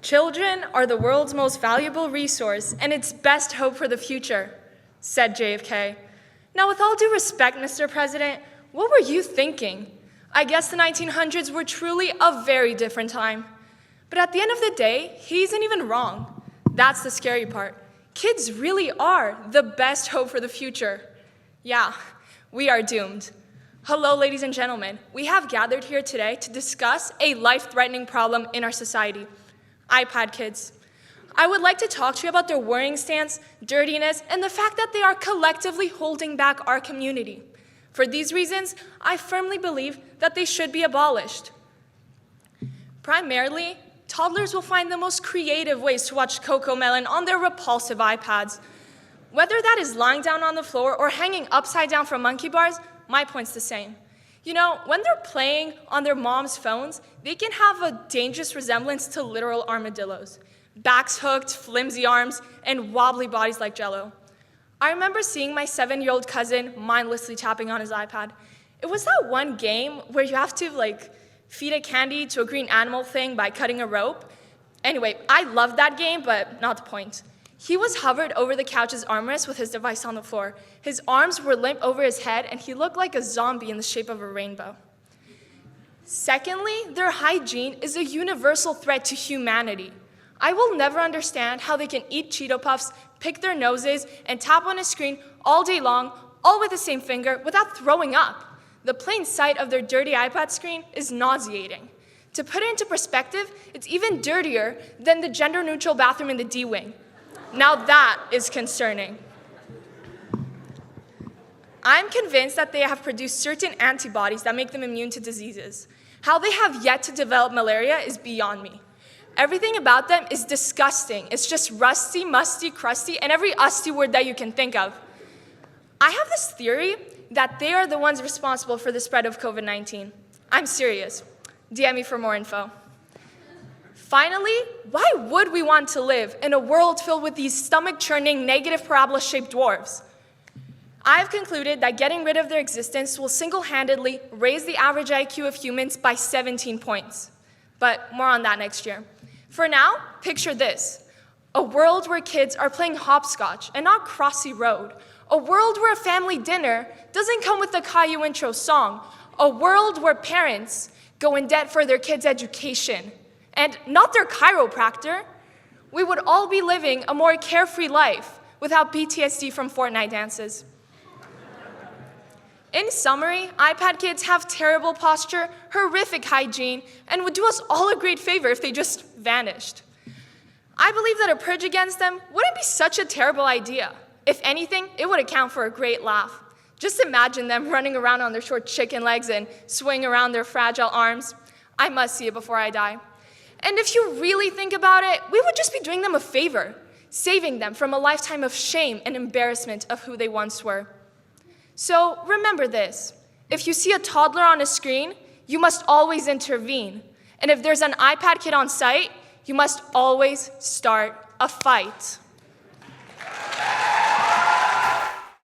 "Children are the world's most valuable resource and its best hope for the future," said JFK. Now, with all due respect, Mr. President, what were you thinking? I guess the 1900s were truly a very different time. But at the end of the day, he isn't even wrong. That's the scary part. Kids really are the best hope for the future. Yeah, we are doomed. Hello, ladies and gentlemen. We have gathered here today to discuss a life-threatening problem in our society: iPad kids. I would like to talk to you about their worrying stance, dirtiness, and the fact that they are collectively holding back our community. For these reasons, I firmly believe that they should be abolished. Primarily, toddlers will find the most creative ways to watch CoComelon on their repulsive iPads. Whether that is lying down on the floor or hanging upside down from monkey bars, my point's the same. You know, when they're playing on their mom's phones, they can have a dangerous resemblance to literal armadillos. Backs hooked, flimsy arms, and wobbly bodies like Jell-O. I remember seeing my 7-year-old cousin mindlessly tapping on his iPad. It was that one game where you have to feed a candy to a green animal thing by cutting a rope. Anyway, I loved that game, but not the point. He was hovered over the couch's armrest with his device on the floor. His arms were limp over his head, and he looked like a zombie in the shape of a rainbow. Secondly, their hygiene is a universal threat to humanity. I will never understand how they can eat Cheeto Puffs, pick their noses, and tap on a screen all day long, all with the same finger, without throwing up. The plain sight of their dirty iPad screen is nauseating. To put it into perspective, it's even dirtier than the gender-neutral bathroom in the D-Wing. Now that is concerning. I'm convinced that they have produced certain antibodies that make them immune to diseases. How they have yet to develop malaria is beyond me. Everything about them is disgusting. It's just rusty, musty, crusty, and every usty word that you can think of. I have this theory that they are the ones responsible for the spread of COVID-19. I'm serious. DM me for more info. Finally, why would we want to live in a world filled with these stomach-churning, negative parabola-shaped dwarves? I've concluded that getting rid of their existence will single-handedly raise the average IQ of humans by 17 points. But more on that next year. For now, picture this: a world where kids are playing hopscotch and not Crossy Road. A world where a family dinner doesn't come with the Caillou intro song. A world where parents go in debt for their kids' education and not their chiropractor. We would all be living a more carefree life without PTSD from Fortnite dances. In summary, iPad kids have terrible posture, horrific hygiene, and would do us all a great favor if they just vanished. I believe that a purge against them wouldn't be such a terrible idea. If anything, it would account for a great laugh. Just imagine them running around on their short chicken legs and swinging around their fragile arms. I must see it before I die. And if you really think about it, we would just be doing them a favor, saving them from a lifetime of shame and embarrassment of who they once were. So remember this: if you see a toddler on a screen, you must always intervene. And if there's an iPad kid on site, you must always start a fight.